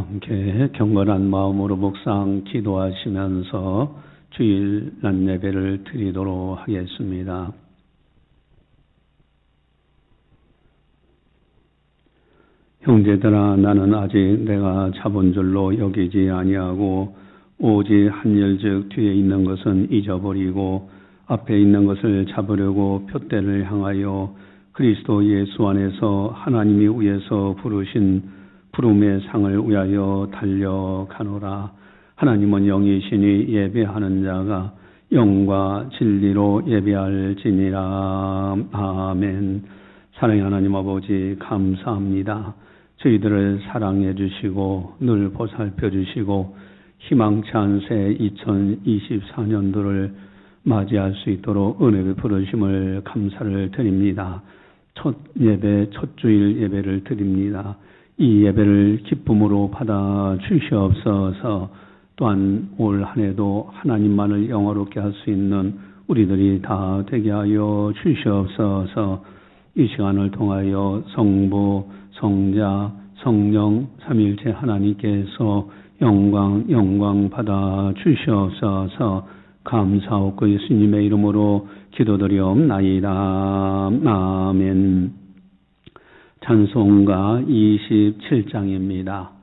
함께 경건한 마음으로 묵상 기도하시면서 주일 낮 예배를 드리도록 하겠습니다. 형제들아, 나는 아직 내가 잡은 줄로 여기지 아니하고 오직 한 일즉 뒤에 있는 것은 잊어버리고 앞에 있는 것을 잡으려고 표대를 향하여 그리스도 예수 안에서 하나님이 위에서 부르신 부름의 상을 위하여 달려가노라. 하나님은 영이시니 예배하는 자가 영과 진리로 예배할지니라. 아멘. 사랑의 하나님 아버지, 감사합니다. 저희들을 사랑해 주시고 늘 보살펴 주시고 희망찬 새 2024년도를 맞이할 수 있도록 은혜 베풀으심을 감사를 드립니다. 첫 예배, 첫 주일 예배를 드립니다. 이 예배를 기쁨으로 받아 주시옵소서. 또한 올 한 해도 하나님만을 영화롭게 할 수 있는 우리들이 다 되게 하여 주시옵소서. 이 시간을 통하여 성부, 성자, 성령, 삼일체 하나님께서 영광 받아 주시옵소서. 감사하고 예수님의 이름으로 기도드리옵나이다. 아멘. 찬송가 27장입니다.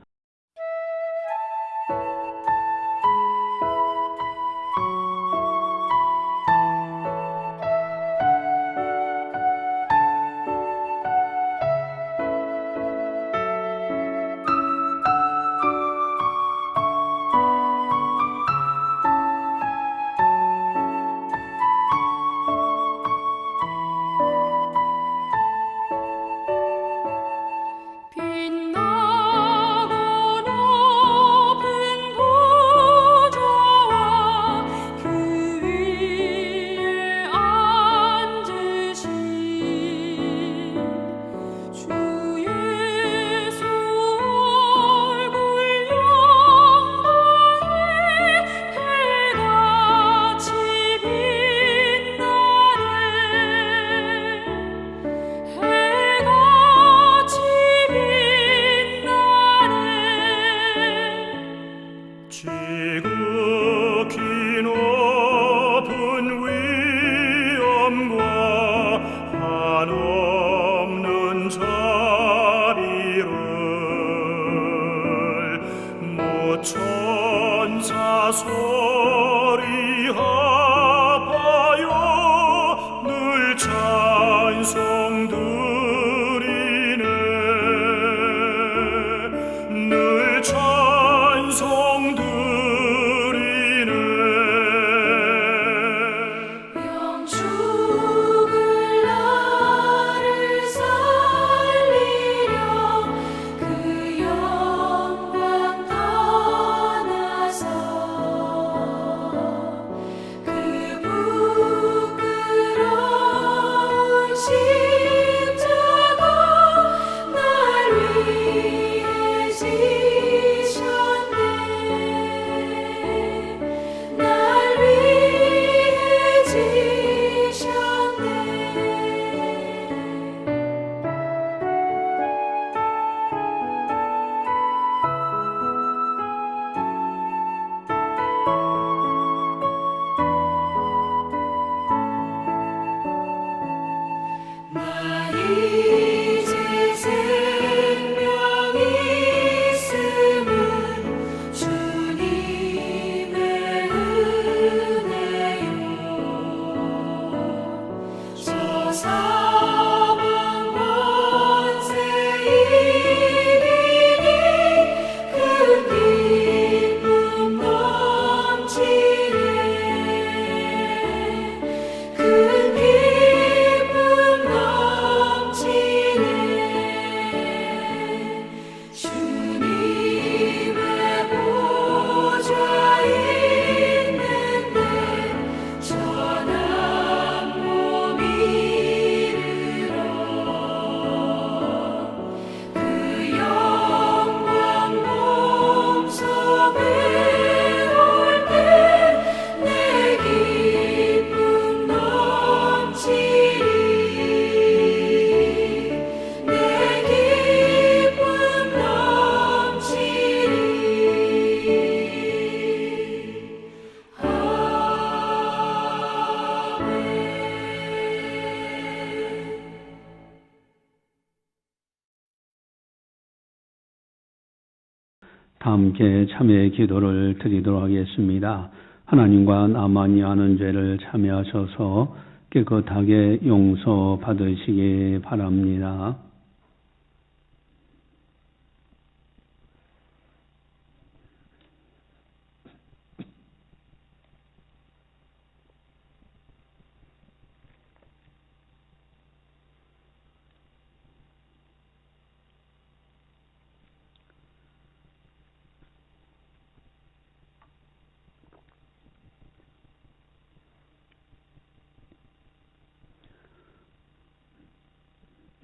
다 함께 참회의 기도를 드리도록 하겠습니다. 하나님과 나만이 아는 죄를 참회하셔서 깨끗하게 용서받으시기 바랍니다.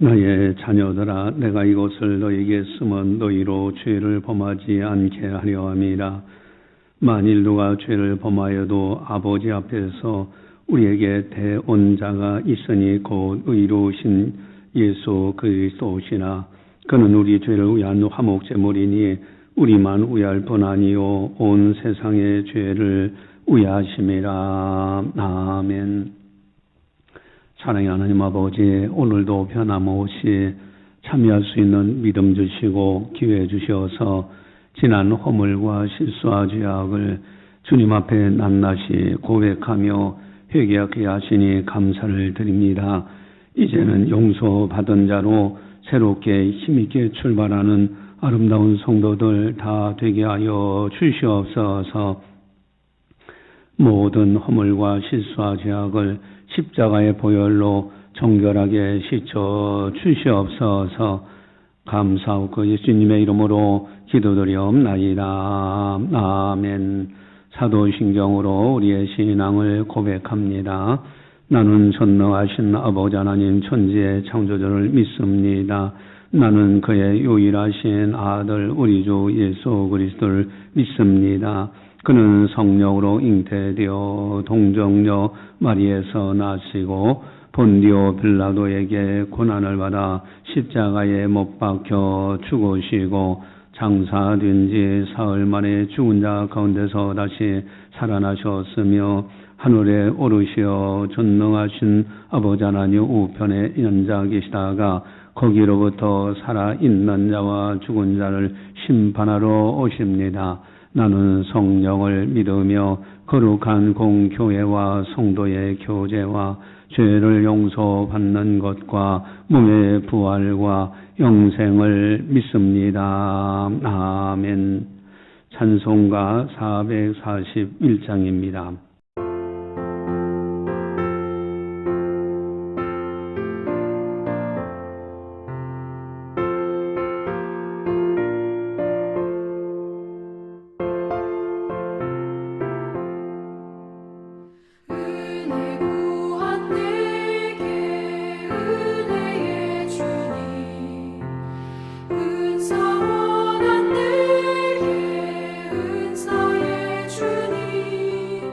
나의 자녀들아, 내가 이것을 너에게 쓰면 너희로 죄를 범하지 않게 하려 함이라. 만일 누가 죄를 범하여도 아버지 앞에서 우리에게 대언자가 있으니 곧 의로우신 예수 그리스도시나. 그는 우리 죄를 위한 화목제물이니 우리만 위할 뿐 아니요 온 세상의 죄를 위하심이라. 아멘. 사랑의 하나님 아버지, 오늘도 변함없이 참여할 수 있는 믿음 주시고 기회 주셔서 지난 허물과 실수와 죄악을 주님 앞에 낱낱이 고백하며 회개하게 하시니 감사를 드립니다. 이제는 용서받은 자로 새롭게 힘있게 출발하는 아름다운 성도들 다 되게 하여 주시옵소서. 모든 허물과 실수와 죄악을 십자가의 보혈로 정결하게 씻어 주시옵소서. 감사하고 예수님의 이름으로 기도드리옵나이다. 아멘. 사도신경으로 우리의 신앙을 고백합니다. 나는 전능하신 아버지 하나님 천지의 창조주를 믿습니다. 나는 그의 유일하신 아들 우리 주 예수 그리스도를 믿습니다. 그는 성령으로 잉태되어 동정녀 마리에서 나시고 본디오 빌라도에게 고난을 받아 십자가에 못 박혀 죽으시고 장사된 지 사흘 만에 죽은 자 가운데서 다시 살아나셨으며 하늘에 오르시어 전능하신 아버지 하나님 우편에 앉아 계시다가 거기로부터 살아있는 자와 죽은 자를 심판하러 오십니다. 나는 성령을 믿으며 거룩한 공교회와 성도의 교제와 죄를 용서받는 것과 몸의 부활과 영생을 믿습니다. 아멘. 찬송가 441장입니다. 은사의 주님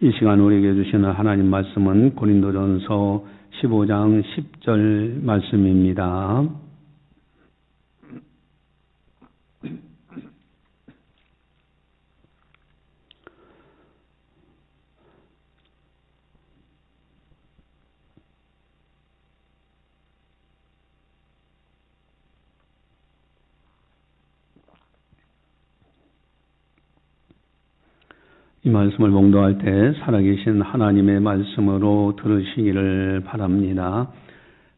이 시간 우리에게 주시는 하나님 말씀은 고린도전서 15장 10절 말씀입니다. 이 말씀을 봉독할 때 살아계신 하나님의 말씀으로 들으시기를 바랍니다.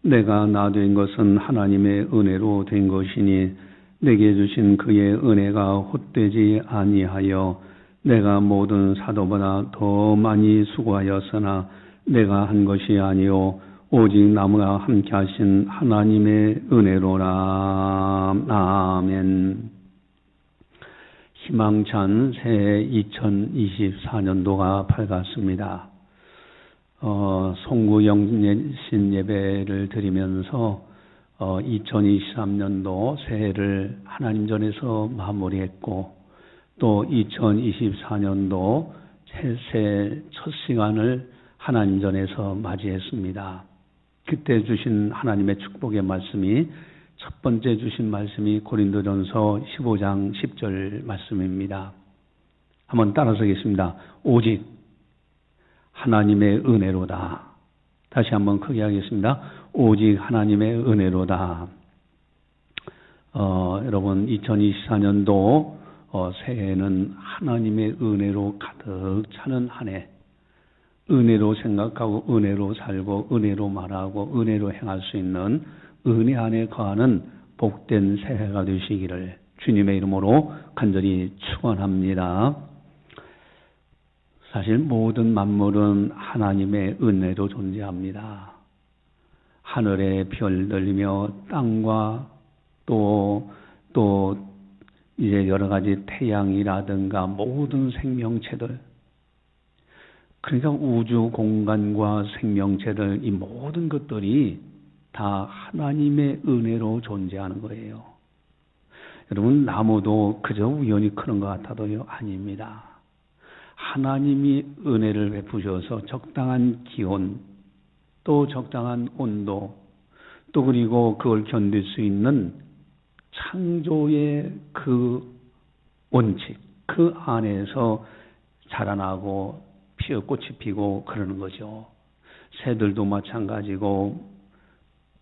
내가 나 된 것은 하나님의 은혜로 된 것이니 내게 주신 그의 은혜가 헛되지 아니하여 내가 모든 사도보다 더 많이 수고하였으나 내가 한 것이 아니요 오직 나무와 함께 하신 하나님의 은혜로라. 아멘. 희망찬 새해 2024년도가 밝았습니다. 송구영신 예배를 드리면서 2023년도 새해를 하나님 전에서 마무리했고 또 2024년도 새해 첫 시간을 하나님 전에서 맞이했습니다. 그때 주신 하나님의 축복의 말씀이 첫 번째 주신 말씀이 고린도전서 15장 10절 말씀입니다. 한번 따라서 하겠습니다. 오직 하나님의 은혜로다. 다시 한번 크게 하겠습니다. 오직 하나님의 은혜로다. 여러분 2024년도 새해에는 하나님의 은혜로 가득 차는 한 해, 은혜로 생각하고 은혜로 살고 은혜로 말하고 은혜로 행할 수 있는 은혜 안에 거하는 복된 새해가 되시기를 주님의 이름으로 간절히 축원합니다. 사실 모든 만물은 하나님의 은혜로 존재합니다. 하늘의 별들이며 땅과 또 이제 여러 가지 태양이라든가 모든 생명체들, 그러니까 우주 공간과 생명체들, 이 모든 것들이 다 하나님의 은혜로 존재하는 거예요. 여러분, 나무도 그저 우연히 크는 것 같아도요, 아닙니다. 하나님이 은혜를 베푸셔서 적당한 기온, 또 적당한 온도, 또 그리고 그걸 견딜 수 있는 창조의 그 원칙, 그 안에서 자라나고 피어 꽃이 피고 그러는 거죠. 새들도 마찬가지고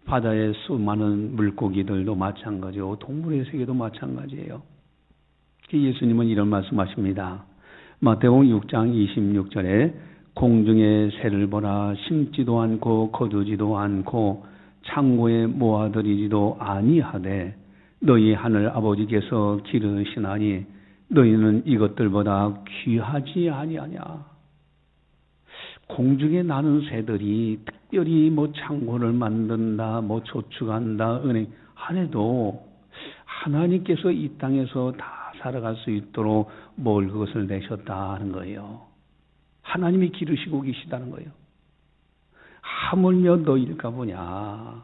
바다의 수많은 물고기들도 마찬가지고 동물의 세계도 마찬가지예요. 예수님은 이런 말씀하십니다. 마태복음 6장 26절에 공중의 새를 보라, 심지도 않고 거두지도 않고 창고에 모아들이지도 아니하되 너희 하늘 아버지께서 기르시나니 너희는 이것들보다 귀하지 아니하냐. 공중에 나는 새들이 특별히 창고를 만든다, 조축한다, 은행 안 해도 하나님께서 이 땅에서 다 살아갈 수 있도록 그것을 내셨다는 거예요. 하나님이 기르시고 계시다는 거예요. 하물며 너일까 보냐.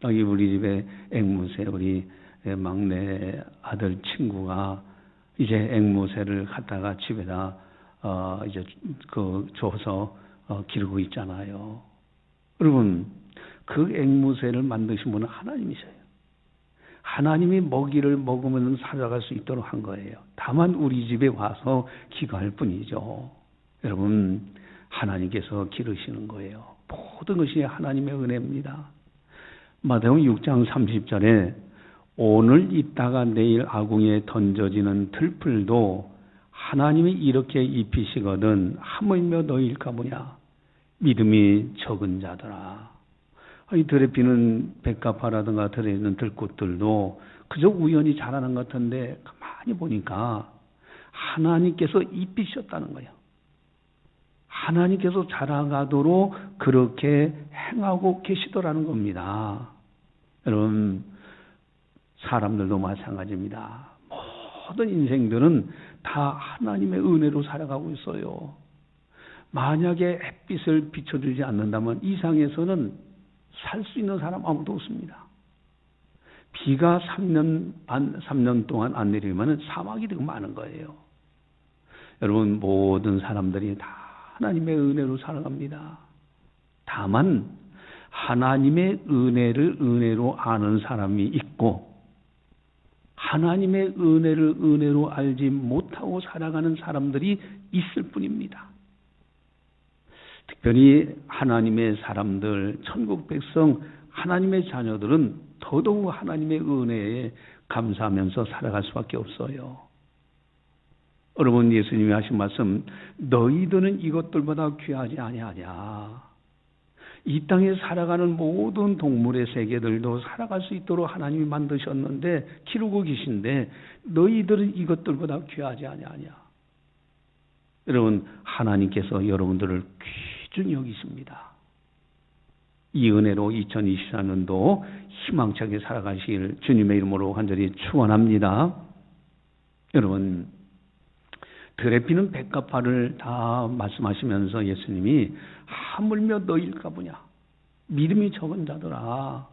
여기 우리 집에 앵무새, 우리 막내 아들 친구가 이제 앵무새를 갖다가 집에다 이제 줘서 기르고 있잖아요. 여러분, 그 앵무새를 만드신 분은 하나님이셔요. 하나님이 먹이를 먹으면 살아갈 수 있도록 한 거예요. 다만 우리 집에 와서 기거할 뿐이죠. 여러분, 하나님께서 기르시는 거예요. 모든 것이 하나님의 은혜입니다. 마태복음 6장 30절에 오늘 있다가 내일 아궁이에 던져지는 들풀도 하나님이 이렇게 입히시거든 하물며 너희일까 보냐. 믿음이 적은 자들아. 이 들에 피는 백합화라든가 들에 있는 들꽃들도 그저 우연히 자라는 것 같은데 가만히 보니까 하나님께서 입히셨다는 거예요. 하나님께서 자라가도록 그렇게 행하고 계시더라는 겁니다. 여러분, 사람들도 마찬가지입니다. 모든 인생들은 다 하나님의 은혜로 살아가고 있어요. 만약에 햇빛을 비춰주지 않는다면 이 세상에서는 살 수 있는 사람 아무도 없습니다. 비가 3년 동안 안 내리면 사막이 되게 많은 거예요. 여러분, 모든 사람들이 다 하나님의 은혜로 살아갑니다. 다만 하나님의 은혜를 은혜로 아는 사람이 있고 하나님의 은혜를 은혜로 알지 못하고 살아가는 사람들이 있을 뿐입니다. 특별히 하나님의 사람들, 천국 백성, 하나님의 자녀들은 더더욱 하나님의 은혜에 감사하면서 살아갈 수밖에 없어요. 여러분, 예수님이 하신 말씀, 너희들은 이것들보다 귀하지 아니하냐. 이 땅에 살아가는 모든 동물의 세계들도 살아갈 수 있도록 하나님이 만드셨는데 기르고 계신데 너희들은 이것들보다 귀하지 아니하냐. 여러분, 하나님께서 여러분들을 귀중히 여기십니다. 이 은혜로 2024년도 희망차게 살아가실 주님의 이름으로 간절히 축원합니다. 여러분, 들에 피는 백합화를 다 말씀하시면서 예수님이 하물며 너희일까 보냐. 믿음이 적은 자들아.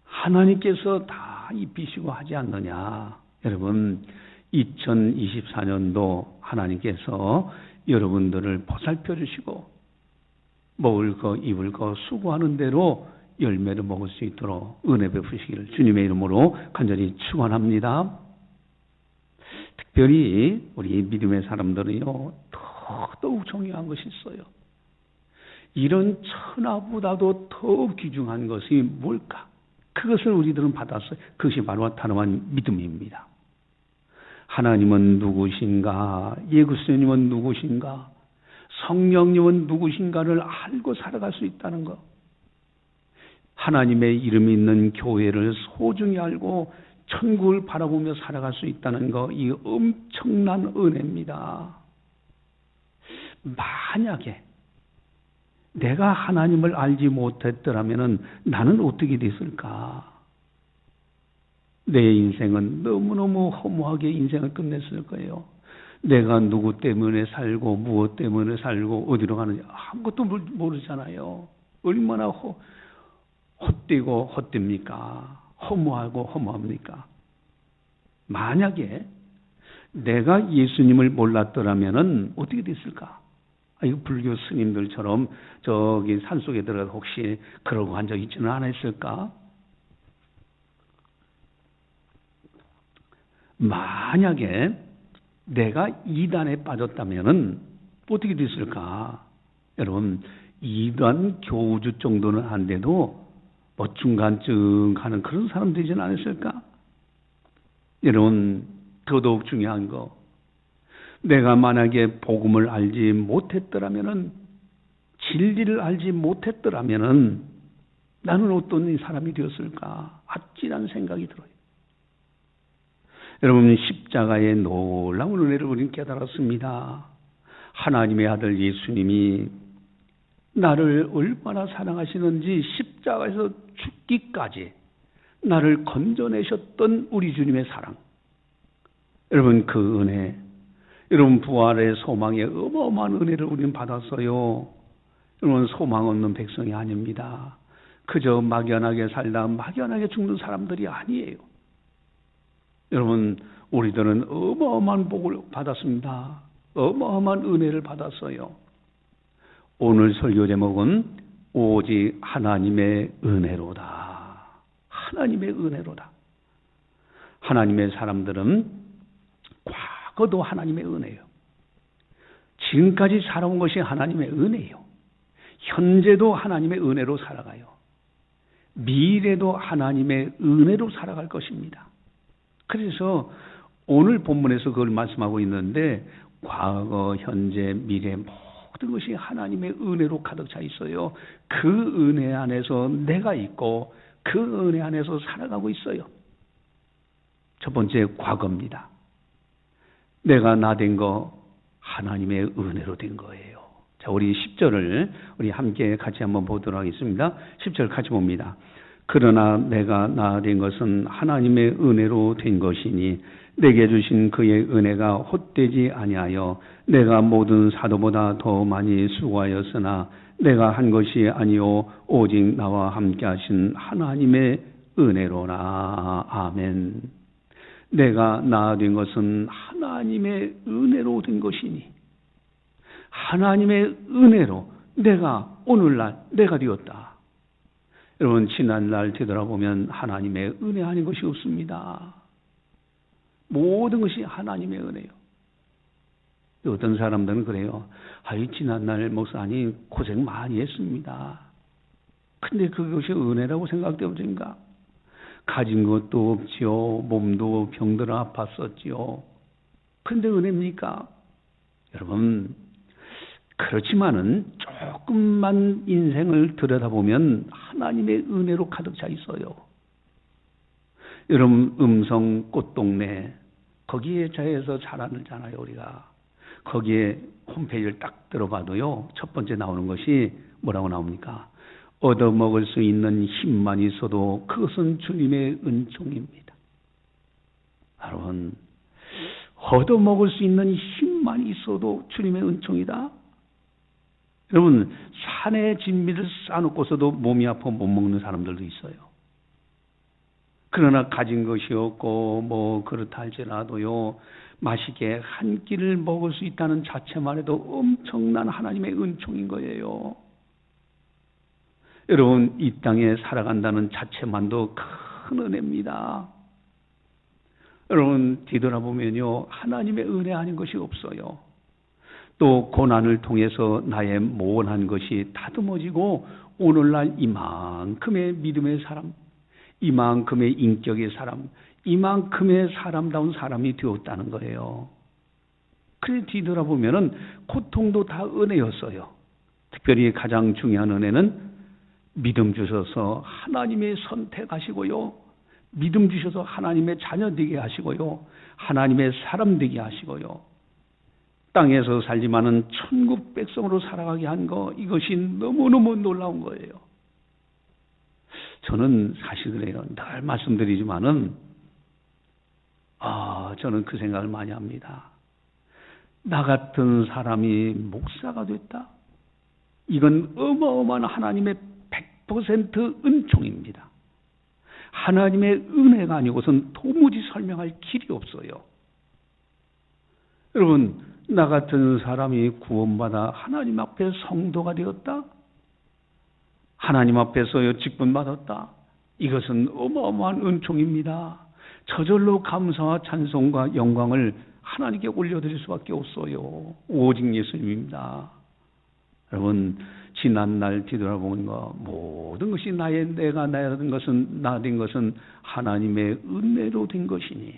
하나님께서 다 입히시고 하지 않느냐. 여러분, 2024년도 하나님께서 여러분들을 보살펴 주시고 먹을 거 입을 거 수고하는 대로 열매를 먹을 수 있도록 은혜 베푸시기를 주님의 이름으로 간절히 축원합니다. 특별히 우리 믿음의 사람들은요, 더더욱 중요한 것이 있어요. 이런 천하보다도 더 귀중한 것이 뭘까? 그것을 우리들은 받았어요. 그것이 바로 다름 아닌 믿음입니다. 하나님은 누구신가? 예수님은 누구신가? 성령님은 누구신가를 알고 살아갈 수 있다는 것. 하나님의 이름이 있는 교회를 소중히 알고 천국을 바라보며 살아갈 수 있다는 것, 이 엄청난 은혜입니다. 만약에 내가 하나님을 알지 못했더라면 나는 어떻게 됐을까? 내 인생은 너무너무 허무하게 인생을 끝냈을 거예요. 내가 누구 때문에 살고 무엇 때문에 살고 어디로 가는지 아무것도 모르잖아요. 얼마나 헛되고 헛됩니까? 허무하고 허무합니까? 만약에 내가 예수님을 몰랐더라면 어떻게 됐을까? 이거 불교 스님들처럼 저기 산속에 들어가 혹시 그러고 한 적 있지는 않았을까? 만약에 내가 이단에 빠졌다면 어떻게 됐을까? 여러분, 이단 교주 정도는 안 돼도 뭐 중간쯤 가는 그런 사람 되지는 않았을까? 여러분, 더더욱 중요한 거, 내가 만약에 복음을 알지 못했더라면은, 진리를 알지 못했더라면은 나는 어떤 사람이 되었을까? 아찔한 생각이 들어요. 여러분, 십자가의 놀라운 은혜를 우리는 깨달았습니다. 하나님의 아들 예수님이 나를 얼마나 사랑하시는지 십자가에서 죽기까지 나를 건져내셨던 우리 주님의 사랑. 여러분, 그 은혜, 여러분 부활의 소망의 어마어마한 은혜를 우리는 받았어요. 여러분, 소망 없는 백성이 아닙니다. 그저 막연하게 살다 막연하게 죽는 사람들이 아니에요. 여러분, 우리들은 어마어마한 복을 받았습니다. 어마어마한 은혜를 받았어요. 오늘 설교 제목은 오직 하나님의 은혜로다. 하나님의 은혜로다. 하나님의 사람들은 과거도 하나님의 은혜예요. 지금까지 살아온 것이 하나님의 은혜예요. 현재도 하나님의 은혜로 살아가요. 미래도 하나님의 은혜로 살아갈 것입니다. 그래서 오늘 본문에서 그걸 말씀하고 있는데 과거, 현재, 미래 모든 것이 하나님의 은혜로 가득 차 있어요. 그 은혜 안에서 내가 있고 그 은혜 안에서 살아가고 있어요. 첫 번째, 과거입니다. 내가 나 된 거 하나님의 은혜로 된 거예요. 자, 우리 10절을 우리 함께 같이 한번 보도록 하겠습니다. 10절 같이 봅니다. 그러나 내가 나 된 것은 하나님의 은혜로 된 것이니 내게 주신 그의 은혜가 헛되지 아니하여 내가 모든 사도보다 더 많이 수고하였으나 내가 한 것이 아니요 오직 나와 함께 하신 하나님의 은혜로라. 아멘. 내가 나 된 것은 하나님의 은혜로 된 것이니 하나님의 은혜로 내가 오늘날 내가 되었다. 여러분 지난날 되돌아보면 하나님의 은혜 아닌 것이 없습니다. 모든 것이 하나님의 은혜요. 어떤 사람들은 그래요. 아이 지난날 목사님 고생 많이 했습니다. 근데 그것이 은혜라고 생각되어진가? 가진 것도 없지요. 몸도 병들어 아팠었지요. 근데 은혜입니까? 여러분 그렇지만은 조금만 인생을 들여다보면 하나님의 은혜로 가득 차 있어요. 여러분 음성 꽃동네 거기에 자해서 자라잖아요. 우리가 거기에 홈페이지를 딱 들어봐도요. 첫 번째 나오는 것이 뭐라고 나옵니까? 얻어먹을 수 있는 힘만 있어도 그것은 주님의 은총입니다. 여러분 얻어먹을 수 있는 힘만 있어도 주님의 은총이다. 여러분 산에 진미를 쌓아놓고서도 몸이 아파 못 먹는 사람들도 있어요. 그러나 가진 것이 없고 뭐 그렇다 할지라도요 맛있게 한 끼를 먹을 수 있다는 자체만 해도 엄청난 하나님의 은총인 거예요. 여러분 이 땅에 살아간다는 자체만도 큰 은혜입니다. 여러분 뒤돌아보면요 하나님의 은혜 아닌 것이 없어요. 또 고난을 통해서 나의 모원한 것이 다듬어지고 오늘날 이만큼의 믿음의 사람, 이만큼의 인격의 사람, 이만큼의 사람다운 사람이 되었다는 거예요. 그래 뒤돌아보면은 고통도 다 은혜였어요. 특별히 가장 중요한 은혜는 믿음 주셔서 하나님의 선택하시고요. 믿음 주셔서 하나님의 자녀 되게 하시고요. 하나님의 사람 되게 하시고요. 땅에서 살지만은 천국 백성으로 살아가게 한 거 이것이 너무너무 놀라운 거예요. 저는 사실 그래요. 늘 말씀드리지만은 저는 그 생각을 많이 합니다. 나 같은 사람이 목사가 됐다? 이건 어마어마한 하나님의 100% 은총입니다. 하나님의 은혜가 아니고선 도무지 설명할 길이 없어요. 여러분, 나 같은 사람이 구원받아 하나님 앞에 성도가 되었다? 하나님 앞에서 직분받았다? 이것은 어마어마한 은총입니다. 저절로 감사와 찬송과 영광을 하나님께 올려드릴 수밖에 없어요. 오직 예수님입니다. 여러분, 지난날 뒤돌아보는 거 모든 것이 내가 된 것은 나 된 것은 하나님의 은혜로 된 것이니.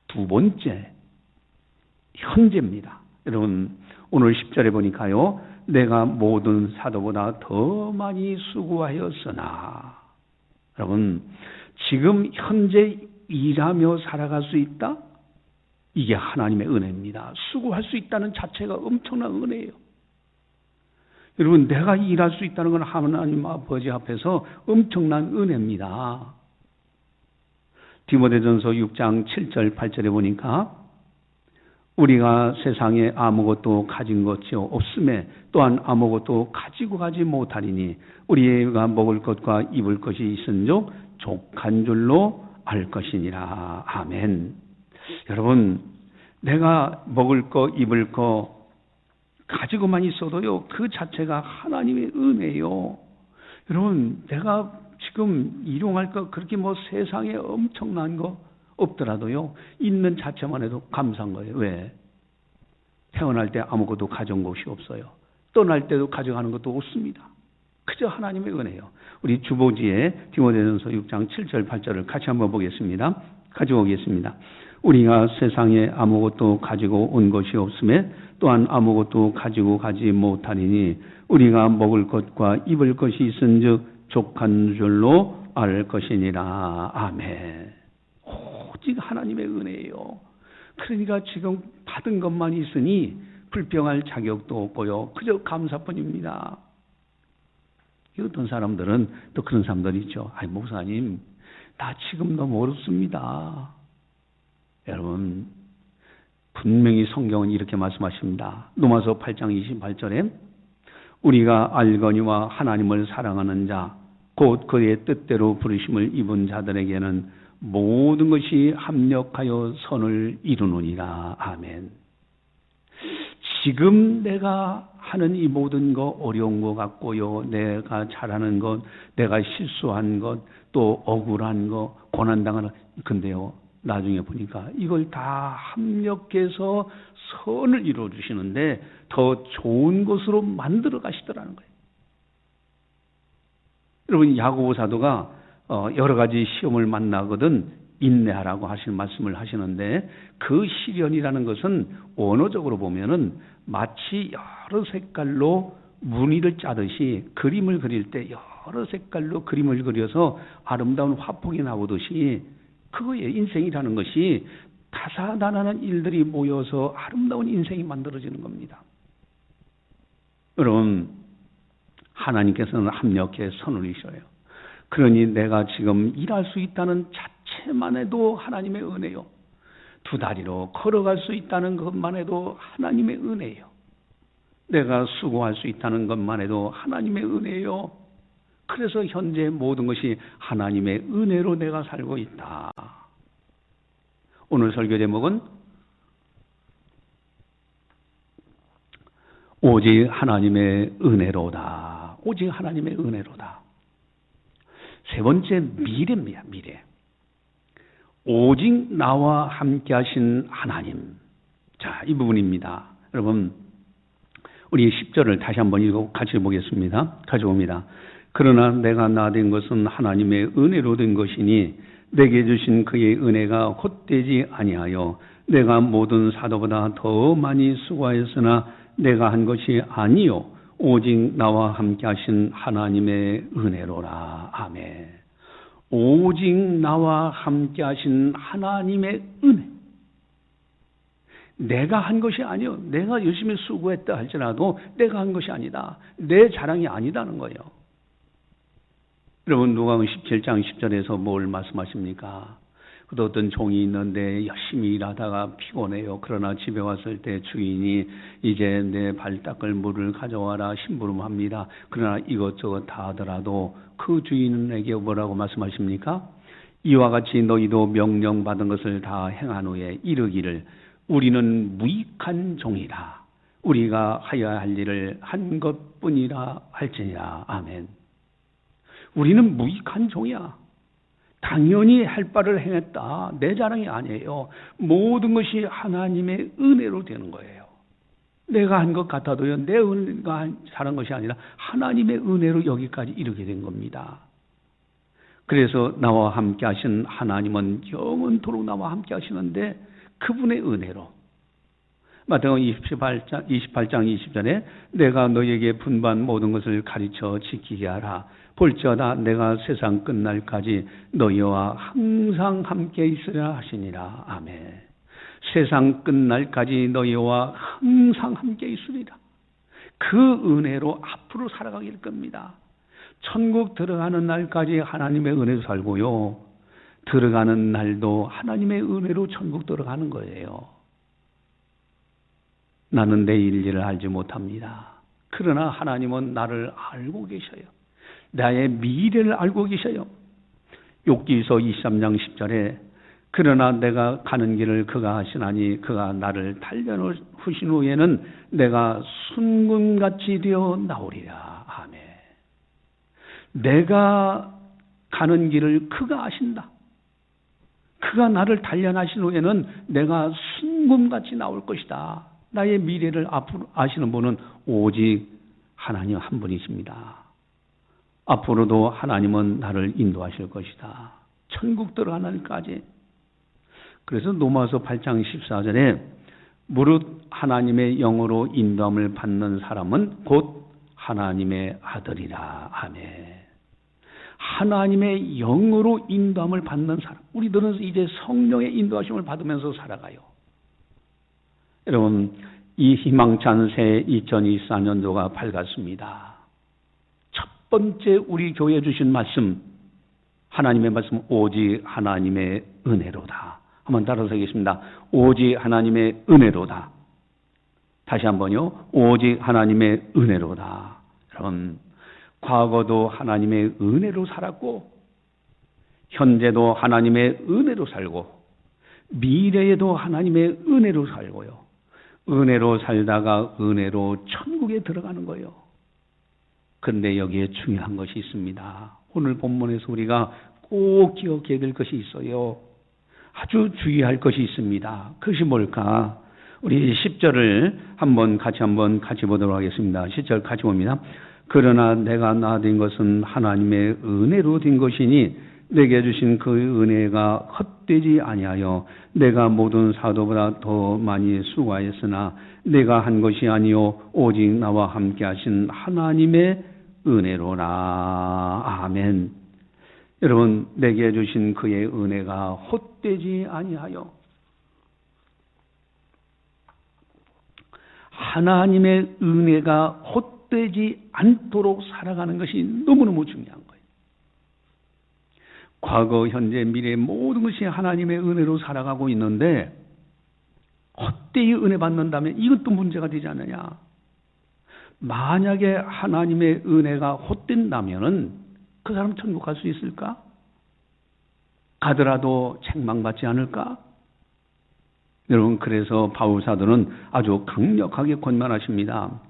두 번째, 현재입니다. 여러분 오늘 10절에 보니까요. 내가 모든 사도보다 더 많이 수고하였으나. 여러분 지금 현재 일하며 살아갈 수 있다? 이게 하나님의 은혜입니다. 수고할 수 있다는 자체가 엄청난 은혜예요. 여러분 내가 일할 수 있다는 건 하나님 아버지 앞에서 엄청난 은혜입니다. 디모데전서 6장 7절 8절에 보니까 우리가 세상에 아무것도 가진 것이 없음에 또한 아무것도 가지고 가지 못하리니 우리가 먹을 것과 입을 것이 있은즉 족한 줄로 알 것이니라. 아멘. 여러분 내가 먹을 거 입을 거 가지고만 있어도요 그 자체가 하나님의 은혜예요. 여러분 내가 지금 일용할 거 그렇게 뭐 세상에 엄청난 거 없더라도요 있는 자체만 해도 감사한 거예요. 왜? 태어날 때 아무것도 가져온 것이 없어요. 떠날 때도 가져가는 것도 없습니다. 그저 하나님의 은혜요. 우리 주보지에 디모데전서 6장 7절 8절을 같이 한번 보겠습니다. 가지고 오겠습니다. 우리가 세상에 아무것도 가지고 온 것이 없음에 또한 아무것도 가지고 가지 못하리니 우리가 먹을 것과 입을 것이 있은즉 족한 줄로 알 것이니라. 아멘. 오직 하나님의 은혜예요. 그러니까 지금 받은 것만 있으니 불평할 자격도 없고요. 그저 감사뿐입니다. 어떤 사람들은 또 그런 사람들이 있죠. 아이 목사님 나 지금 너무 어렵습니다. 여러분 분명히 성경은 이렇게 말씀하십니다. 로마서 8장 28절에 우리가 알거니와 하나님을 사랑하는 자 곧 그의 뜻대로 부르심을 입은 자들에게는 모든 것이 합력하여 선을 이루느니라. 아멘. 지금 내가 하는 이 모든 거 어려운 것 같고요. 내가 잘하는 것, 내가 실수한 것, 또 억울한 거, 고난당하는 근데요. 나중에 보니까 이걸 다 합력해서 선을 이루어 주시는데 더 좋은 것으로 만들어 가시더라는 거예요. 여러분, 야고보 사도가 여러 가지 시험을 만나거든 인내하라고 하시는 말씀을 하시는데, 그 시련이라는 것은 언어적으로 보면은 마치 여러 색깔로 무늬를 짜듯이 그림을 그릴 때 여러 색깔로 그림을 그려서 아름다운 화폭이 나오듯이, 그거의 인생이라는 것이 다사다난한 일들이 모여서 아름다운 인생이 만들어지는 겁니다. 여러분, 하나님께서는 합력해 선을 이셔요. 그러니 내가 지금 일할 수 있다는 자체만 해도 하나님의 은혜요. 두 다리로 걸어갈 수 있다는 것만 해도 하나님의 은혜요. 내가 수고할 수 있다는 것만 해도 하나님의 은혜요. 그래서 현재 모든 것이 하나님의 은혜로 내가 살고 있다. 오늘 설교 제목은 오직 하나님의 은혜로다. 오직 하나님의 은혜로다. 세 번째, 미래입니다. 미래. 오직 나와 함께 하신 하나님. 자, 이 부분입니다. 여러분, 우리 10절을 다시 한번 읽고 같이 보겠습니다. 가져옵니다. 그러나 내가 나된 것은 하나님의 은혜로 된 것이니 내게 주신 그의 은혜가 헛되지 아니하여 내가 모든 사도보다 더 많이 수고하였으나 내가 한 것이 아니요 오직 나와 함께 하신 하나님의 은혜로라. 아멘. 오직 나와 함께 하신 하나님의 은혜. 내가 한 것이 아니요. 내가 열심히 수고했다 할지라도 내가 한 것이 아니다. 내 자랑이 아니다는 거예요. 여러분, 누가복음 17장 10절에서 뭘 말씀하십니까? 또 어떤 종이 있는데 열심히 일하다가 피곤해요. 그러나 집에 왔을 때 주인이 이제 내 발 닦을 물을 가져와라 심부름합니다. 그러나 이것저것 다 하더라도 그 주인에게 뭐라고 말씀하십니까? 이와 같이 너희도 명령받은 것을 다 행한 후에 이르기를 우리는 무익한 종이라. 우리가 하여야 할 일을 한 것뿐이라 할지니라. 아멘. 우리는 무익한 종이야. 당연히 할 바를 행했다. 내 자랑이 아니에요. 모든 것이 하나님의 은혜로 되는 거예요. 내가 한 것 같아도요, 내 은혜가 잘한 것이 아니라 하나님의 은혜로 여기까지 이르게 된 겁니다. 그래서 나와 함께 하신 하나님은 영원토록 나와 함께 하시는데 그분의 은혜로. 마태복음 28장 20절에 내가 너에게 분반 모든 것을 가르쳐 지키게 하라. 볼지어다 내가 세상 끝날까지 너희와 항상 함께 있으라 하시니라. 아멘. 세상 끝날까지 너희와 항상 함께 있으리라. 그 은혜로 앞으로 살아가길 겁니다. 천국 들어가는 날까지 하나님의 은혜로 살고요. 들어가는 날도 하나님의 은혜로 천국 들어가는 거예요. 나는 내일 일을 알지 못합니다. 그러나 하나님은 나를 알고 계셔요. 나의 미래를 알고 계셔요. 욥기서 23장 10절에 그러나 내가 가는 길을 그가 하시나니 그가 나를 단련하신 후에는 내가 순금같이 되어 나오리라. 아멘. 내가 가는 길을 그가 아신다. 그가 나를 단련하신 후에는 내가 순금같이 나올 것이다. 나의 미래를 앞으로 아시는 분은 오직 하나님 한 분이십니다. 앞으로도 하나님은 나를 인도하실 것이다. 천국 들어가는 날까지. 그래서 로마서 8장 14절에 무릇 하나님의 영으로 인도함을 받는 사람은 곧 하나님의 아들이라. 아멘. 하나님의 영으로 인도함을 받는 사람. 우리들은 이제 성령의 인도하심을 받으면서 살아가요. 여러분, 이 희망찬 새 2024년도가 밝았습니다. 첫 번째 우리 교회에 주신 말씀, 하나님의 말씀, 오직 하나님의 은혜로다. 한번 따라서 하겠습니다. 오직 하나님의 은혜로다. 다시 한번요. 오직 하나님의 은혜로다. 여러분, 과거도 하나님의 은혜로 살았고 현재도 하나님의 은혜로 살고 미래에도 하나님의 은혜로 살고요. 은혜로 살다가 은혜로 천국에 들어가는 거예요. 그런데 여기에 중요한 것이 있습니다. 오늘 본문에서 우리가 꼭 기억해야 될 것이 있어요. 아주 주의할 것이 있습니다. 그것이 뭘까? 우리 10절을 같이 보도록 하겠습니다. 10절 같이 봅니다. 그러나 내가 나 된 것은 하나님의 은혜로 된 것이니 내게 주신 그 은혜가 헛되지 아니하여 내가 모든 사도보다 더 많이 수고하였으나 내가 한 것이 아니요 오직 나와 함께 하신 하나님의 은혜로라. 아멘. 여러분, 내게 주신 그의 은혜가 헛되지 아니하여 하나님의 은혜가 헛되지 않도록 살아가는 것이 너무너무 중요한 거예요. 과거, 현재, 미래 모든 것이 하나님의 은혜로 살아가고 있는데 헛되이 은혜 받는다면 이것도 문제가 되지 않느냐. 만약에 하나님의 은혜가 헛된다면 그 사람 천국 갈 수 있을까? 가더라도 책망받지 않을까? 여러분, 그래서 바울 사도는 아주 강력하게 권면하십니다.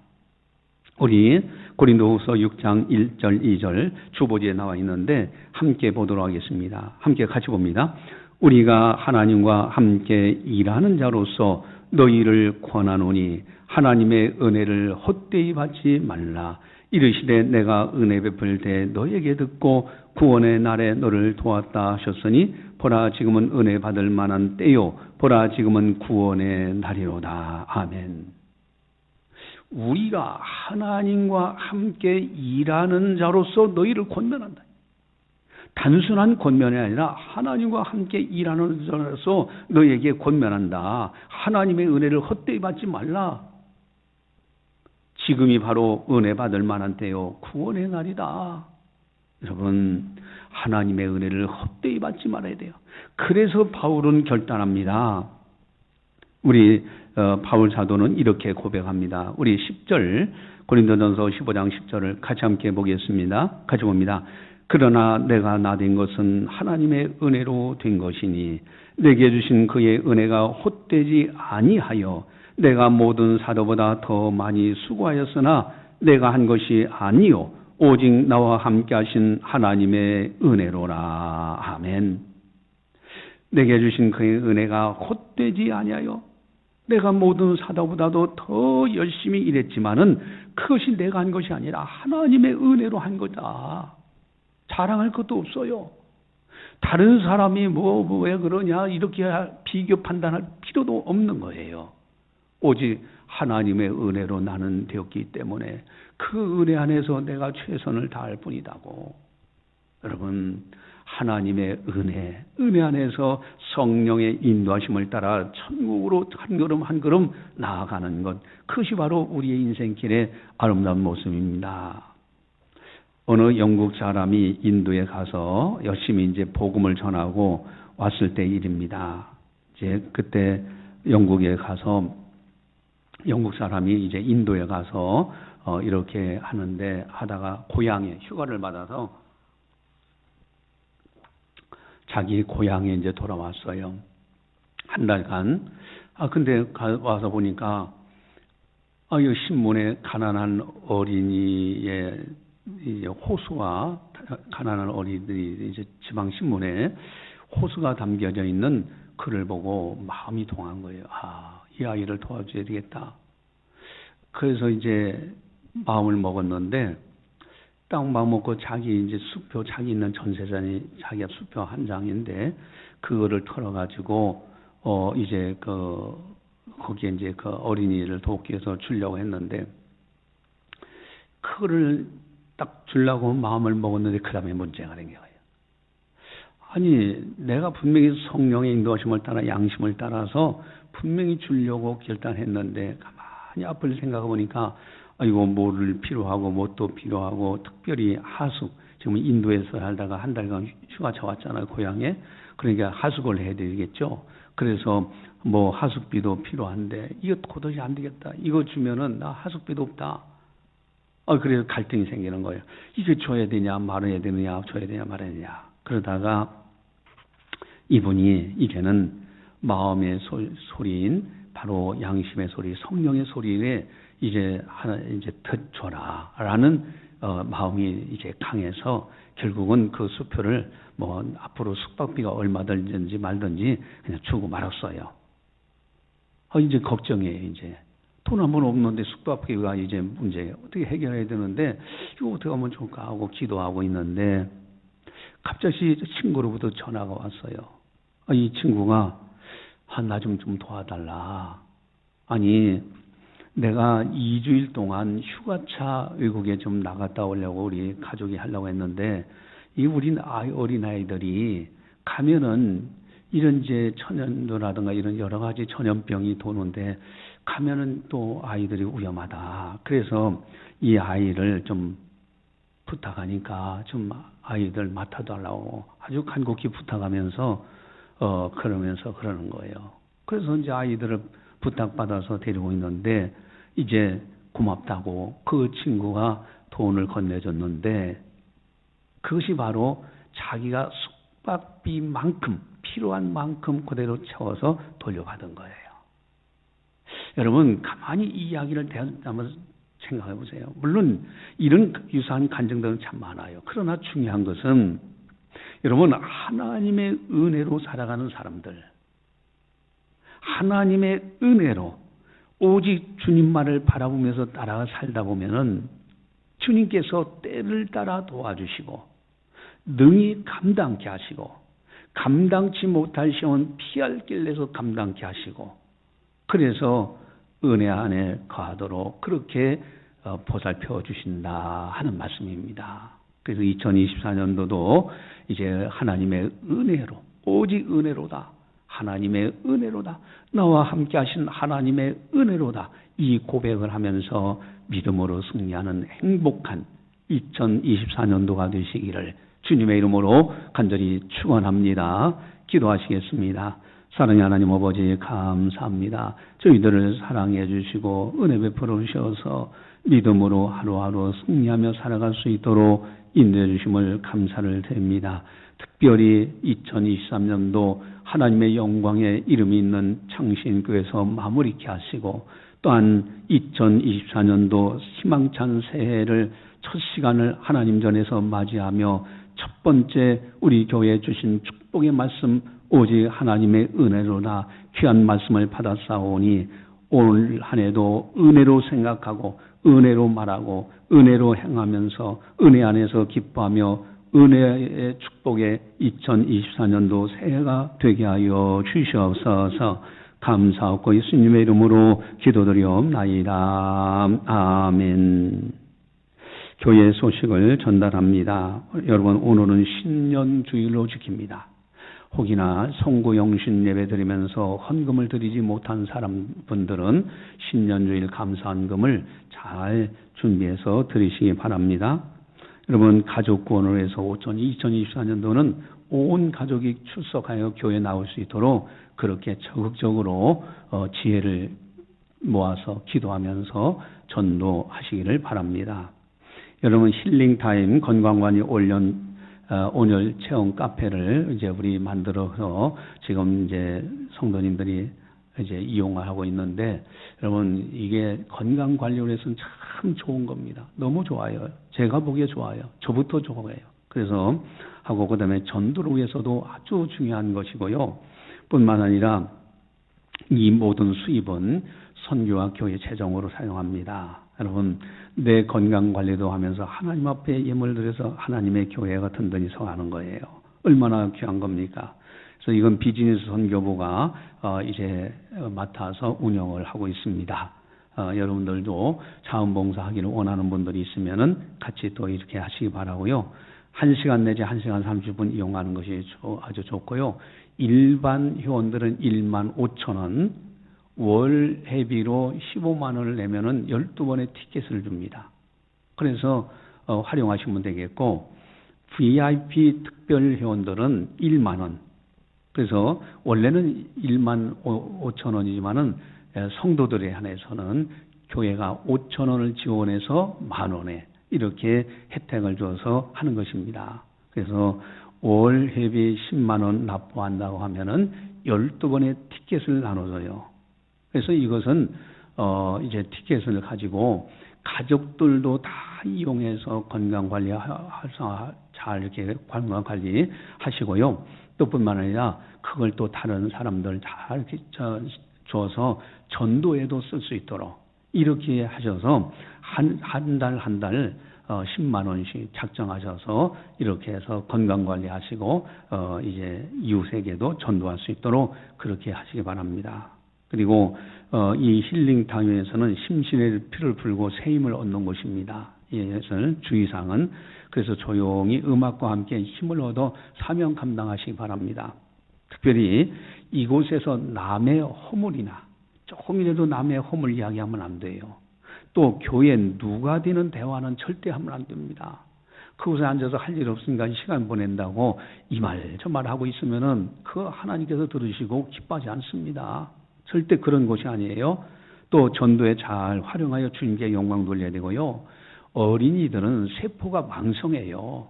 우리 고린도후서 6장 1절 2절 주보지에 나와 있는데 함께 보도록 하겠습니다. 함께 같이 봅니다. 우리가 하나님과 함께 일하는 자로서 너희를 권하노니 하나님의 은혜를 헛되이 받지 말라. 이르시되 내가 은혜 베풀 때 너에게 듣고 구원의 날에 너를 도왔다 하셨으니 보라 지금은 은혜 받을 만한 때요 보라 지금은 구원의 날이로다. 아멘. 우리가 하나님과 함께 일하는 자로서 너희를 권면한다. 단순한 권면이 아니라 하나님과 함께 일하는 자로서 너희에게 권면한다. 하나님의 은혜를 헛되이 받지 말라. 지금이 바로 은혜 받을 만한 때요 구원의 날이다. 여러분, 하나님의 은혜를 헛되이 받지 말아야 돼요. 그래서 바울은 결단합니다. 우리 바울 사도는 이렇게 고백합니다. 우리 10절 고린도전서 15장 10절을 같이 함께 보겠습니다. 같이 봅니다. 그러나 내가 나 된 것은 하나님의 은혜로 된 것이니 내게 주신 그의 은혜가 헛되지 아니하여 내가 모든 사도보다 더 많이 수고하였으나 내가 한 것이 아니요 오직 나와 함께 하신 하나님의 은혜로라. 아멘. 내게 주신 그의 은혜가 헛되지 아니하여 내가 모든 사도보다도 더 열심히 일했지만은 그것이 내가 한 것이 아니라 하나님의 은혜로 한 거다. 자랑할 것도 없어요. 다른 사람이 왜 그러냐 이렇게 비교 판단할 필요도 없는 거예요. 오직 하나님의 은혜로 나는 되었기 때문에 그 은혜 안에서 내가 최선을 다할 뿐이다고. 여러분, 하나님의 은혜 안에서 성령의 인도하심을 따라 천국으로 한 걸음 한 걸음 나아가는 것, 그것이 바로 우리의 인생길의 아름다운 모습입니다. 어느 영국 사람이 인도에 가서 열심히 이제 복음을 전하고 왔을 때 일입니다. 이제 그때 영국에 가서 영국 사람이 이제 인도에 가서 이렇게 하다가 고향에 휴가를 받아서 자기 고향에 이제 돌아왔어요. 한 달간. 근데 와서 보니까 이 신문에 가난한 어린이의 호수와 가난한 어린이들이 이제 지방 신문에 호수가 담겨져 있는 글을 보고 마음이 동한 거예요. 이 아이를 도와줘야 되겠다. 그래서 이제 마음을 먹었는데 딱 마음 먹고 자기 이제 수표, 자기 있는 전세산이 자기가 수표 한 장인데 그거를 털어가지고 이제 거기에 이제 그 어린이를 돕기 위해서 주려고 했는데 그거를 딱 주려고 마음을 먹었는데 그 다음에 문제가 생겨요. 아니, 내가 분명히 성령의 인도하심을 따라 양심을 따라서 분명히 주려고 결단했는데 가만히 앞을 생각해 보니까 이거 뭐를 필요하고 뭣도 필요하고 특별히 하숙, 지금 인도에서 살다가 한 달간 휴가차 왔잖아요, 고향에. 그러니까 하숙을 해야 되겠죠. 그래서 뭐 하숙비도 필요한데 이거 도저히 안 되겠다. 이거 주면은 나 하숙비도 없다. 그래서 갈등이 생기는 거예요. 이거 줘야 되냐 말아야 되느냐, 줘야 되냐 말아야 되냐. 그러다가 이분이 이제는 마음의 소리인 바로 양심의 소리, 성령의 소리에 이제 듣줘라라는 마음이 이제 강해서 결국은 그 수표를 뭐 앞으로 숙박비가 얼마 들든지 말든지 그냥 주고 말았어요. 이제 걱정이에요. 이제 돈 한 번 없는데 숙박비가 이제 문제예요. 어떻게 해결해야 되는데 이거 어떻게 하면 좋을까 하고 기도하고 있는데 갑자기 친구로부터 전화가 왔어요. 이 친구가 나 좀 도와달라. 아니 내가 2주일 동안 휴가차 외국에 좀 나갔다 오려고 우리 가족이 하려고 했는데 이 우리 어린 아이들이 가면은 이런 이제 천연두라든가 이런 여러 가지 전염병이 도는데 가면은 또 아이들이 위험하다. 그래서 이 아이를 좀 부탁하니까 좀 아이들 맡아달라고 아주 간곡히 부탁하면서 그러면서 그러는 거예요. 그래서 이제 아이들을 부탁받아서 데리고 있는데 이제 고맙다고 그 친구가 돈을 건네줬는데 그것이 바로 자기가 숙박비만큼 필요한 만큼 그대로 채워서 돌려받은 거예요. 여러분 가만히 이 이야기를 한번 생각해 보세요. 물론 이런 유사한 간증들은 참 많아요. 그러나 중요한 것은 여러분 하나님의 은혜로 살아가는 사람들, 하나님의 은혜로 오직 주님만을 바라보면서 따라가 살다 보면은 주님께서 때를 따라 도와주시고 능히 감당케 하시고 감당치 못할 시험은 피할 길 내서 감당케 하시고 그래서 은혜 안에 거하도록 그렇게 보살펴 주신다 하는 말씀입니다. 그래서 2024년도도 이제 하나님의 은혜로 오직 은혜로다. 하나님의 은혜로다. 나와 함께 하신 하나님의 은혜로다. 이 고백을 하면서 믿음으로 승리하는 행복한 2024년도가 되시기를 주님의 이름으로 간절히 축원합니다. 기도하시겠습니다. 사랑의 하나님 아버지 감사합니다. 저희들을 사랑해 주시고 은혜 베풀어 주셔서 믿음으로 하루하루 승리하며 살아갈 수 있도록 인도해 주심을 감사를 드립니다. 특별히 2023년도 하나님의 영광의 이름이 있는 창신교회에서 마무리케 하시고 또한 2024년도 희망찬 새해를 첫 시간을 하나님 전에서 맞이하며 첫 번째 우리 교회에 주신 축복의 말씀 오직 하나님의 은혜로다 귀한 말씀을 받았사오니 오늘 한 해도 은혜로 생각하고 은혜로 말하고 은혜로 행하면서 은혜 안에서 기뻐하며 은혜의 축복의 2024년도 새해가 되게 하여 주시옵소서. 감사하고 예수님의 이름으로 기도드리옵나이다. 아멘. 교회 소식을 전달합니다. 여러분 오늘은 신년주일로 지킵니다. 혹이나 성구영신 예배 드리면서 헌금을 드리지 못한 사람분들은 신년주일 감사헌금을 잘 준비해서 드리시기 바랍니다. 여러분 가족 구원을 해서 2024년도는 온 가족이 출석하여 교회에 나올 수 있도록 그렇게 적극적으로 지혜를 모아서 기도하면서 전도하시기를 바랍니다. 여러분 힐링타임 건강관리 온열 체험 카페를 이제 우리 만들어서 지금 이제 성도님들이 이제 이용하고 있는데 여러분 이게 건강 관리를 해서는 참 좋은 겁니다. 너무 좋아요. 제가 보기에 좋아요. 저부터 좋아해요. 그래서 하고 그다음에 전도를 위해서도 아주 중요한 것이고요. 뿐만 아니라 이 모든 수입은 선교와 교회 재정으로 사용합니다. 여러분 내 건강 관리도 하면서 하나님 앞에 예물을 드려서 하나님의 교회가 든든히 서가는 거예요. 얼마나 귀한 겁니까? 그래서 이건 비즈니스 선교부가 이제 맡아서 운영을 하고 있습니다. 여러분들도 자원봉사하기를 원하는 분들이 있으면은 같이 또 이렇게 하시기 바라고요. 1시간 내지 1시간 30분 이용하는 것이 아주 좋고요. 일반 회원들은 15,000원, 월 회비로 15만 원을 내면은 12번의 티켓을 줍니다. 그래서 활용하시면 되겠고, VIP 특별 회원들은 1만 원. 그래서 원래는 15,000원이지만은 성도들에 한해서는 교회가 5,000원을 지원해서 만 원에 이렇게 혜택을 줘서 하는 것입니다. 그래서 월 회비 10만 원 납부한다고 하면은 12번의 티켓을 나눠줘요. 그래서 이것은 이제 티켓을 가지고 가족들도 다 이용해서 건강 관리 잘 이렇게 건강 관리 하시고요. 또 뿐만 아니라 그걸 또 다른 사람들 잘 이렇게 줘서 전도에도 쓸 수 있도록 이렇게 하셔서 한 달 10만 원씩 작정하셔서 이렇게 해서 건강 관리하시고 이제 이웃에게도 전도할 수 있도록 그렇게 하시기 바랍니다. 그리고 이 힐링 당회에서는 심신의 피를 풀고 새 힘을 얻는 곳입니다. 이것을 주의사항은 그래서 조용히 음악과 함께 힘을 얻어 사명 감당하시기 바랍니다. 특별히 이곳에서 남의 허물이나 조금이라도 남의 허물 이야기하면 안 돼요. 또 교회 누가 되는 대화는 절대 하면 안 됩니다. 그곳에 앉아서 할 일 없으니까 시간 보낸다고 이 말 저 말 하고 있으면은 그 하나님께서 들으시고 기뻐하지 않습니다. 절대 그런 곳이 아니에요. 또 전도에 잘 활용하여 주님께 영광 돌려야 되고요. 어린이들은 세포가 왕성해요.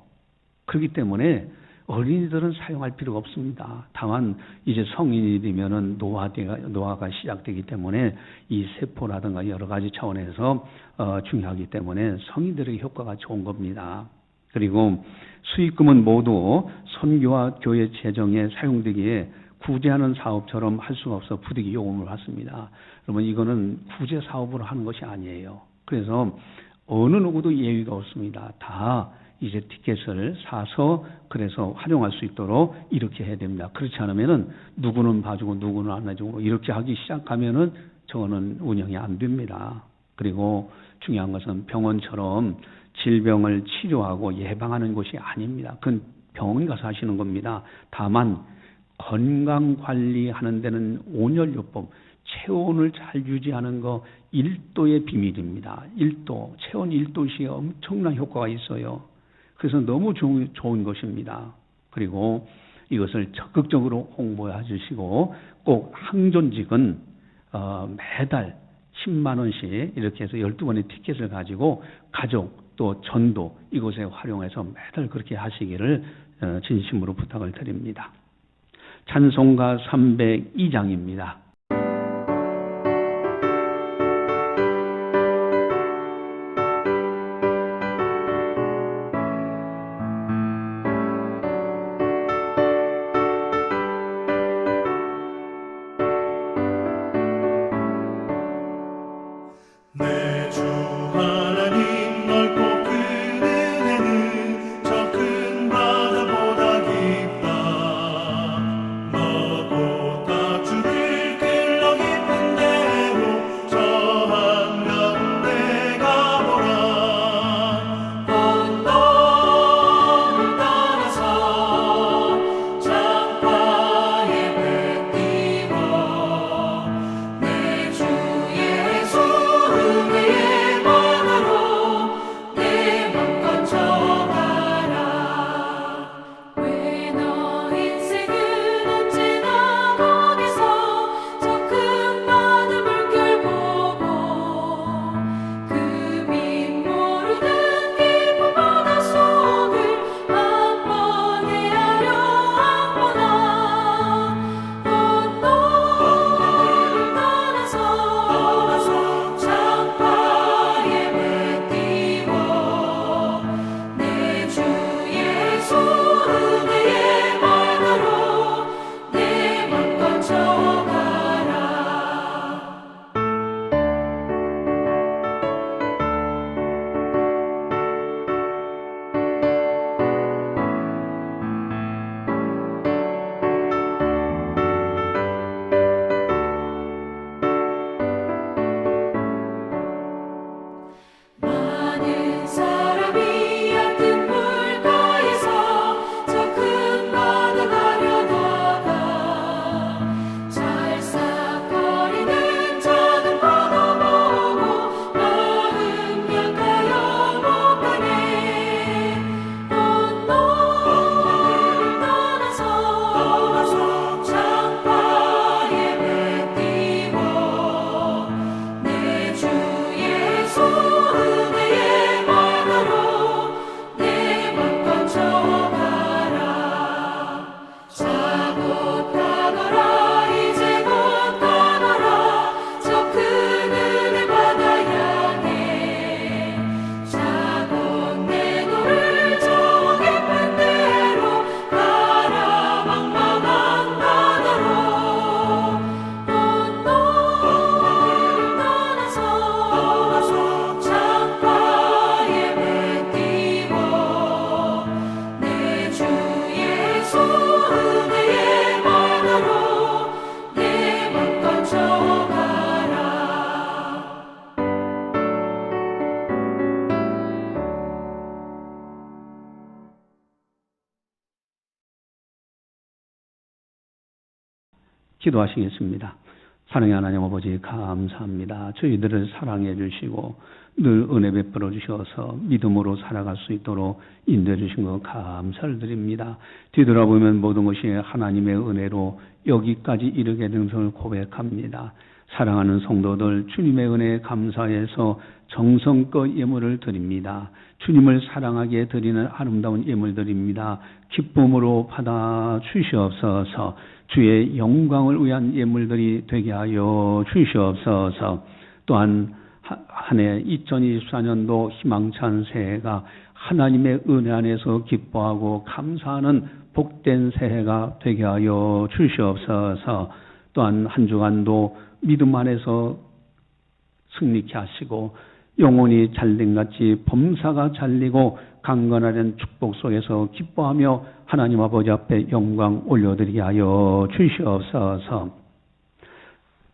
그렇기 때문에 어린이들은 사용할 필요가 없습니다. 다만 이제 성인이 되면은 노화가 시작되기 때문에 이 세포라든가 여러 가지 차원에서 중요하기 때문에 성인들에게 효과가 좋은 겁니다. 그리고 수익금은 모두 선교와 교회 재정에 사용되기에 구제하는 사업처럼 할 수가 없어 부득이 요금을 받습니다. 여러분 이거는 구제 사업으로 하는 것이 아니에요. 그래서 어느 누구도 예의가 없습니다. 다 이제 티켓을 사서 그래서 활용할 수 있도록 이렇게 해야 됩니다. 그렇지 않으면은 누구는 봐주고 누구는 안 해주고 이렇게 하기 시작하면은 저거는 운영이 안 됩니다. 그리고 중요한 것은 병원처럼 질병을 치료하고 예방하는 곳이 아닙니다. 그건 병원 가서 하시는 겁니다. 다만 건강 관리하는 데는 온열요법, 체온을 잘 유지하는 거 1도의 비밀입니다. 1도, 체온 1도씩 엄청난 효과가 있어요. 그래서 너무 좋은 것입니다. 그리고 이것을 적극적으로 홍보해 주시고 꼭 항존직은 매달 10만 원씩 이렇게 해서 12번의 티켓을 가지고 가족 또 전도 이곳에 활용해서 매달 그렇게 하시기를 진심으로 부탁을 드립니다. 찬송가 302장입니다. 내 주 하나님 넓고 큰 은혜는 저 큰 바다보다 깊다. 너보다 주를 기도하시겠습니다. 사랑의 하나님 아버지 감사합니다. 저희들을 사랑해 주시고 늘 은혜 베풀어 주셔서 믿음으로 살아갈 수 있도록 인도해 주신 것 감사를 드립니다. 뒤돌아보면 모든 것이 하나님의 은혜로 여기까지 이르게 된 것을 고백합니다. 사랑하는 성도들 주님의 은혜에 감사해서 정성껏 예물을 드립니다. 주님을 사랑하기에 드리는 아름다운 예물들입니다. 기쁨으로 받아 주시옵소서. 주의 영광을 위한 예물들이 되게 하여 주시옵소서. 또한 한 해 2024년도 희망찬 새해가 하나님의 은혜 안에서 기뻐하고 감사하는 복된 새해가 되게 하여 주시옵소서. 또한 한 주간도 믿음 안에서 승리케 하시고 영혼이 잘된같이 범사가 잘리고 강건하는 축복 속에서 기뻐하며 하나님 아버지 앞에 영광 올려드리게 하여 주시옵소서.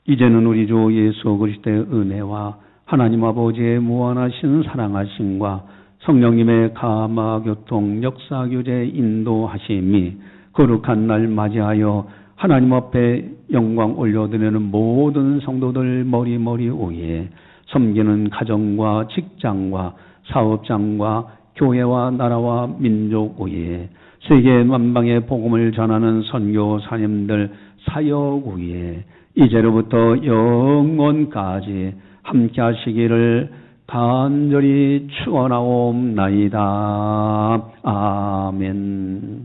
이제는 우리 주 예수 그리스도의 은혜와 하나님 아버지의 무한하신 사랑하심과 성령님의 감화 교통 역사 교제 인도하심이 거룩한 날 맞이하여 하나님 앞에 영광 올려드리는 모든 성도들 머리 위에 섬기는 가정과 직장과 사업장과 교회와 나라와 민족 위에 세계 만방의 복음을 전하는 선교사님들 사역 위에 이제로부터 영원까지 함께 하시기를 간절히 축원하옵나이다. 아멘.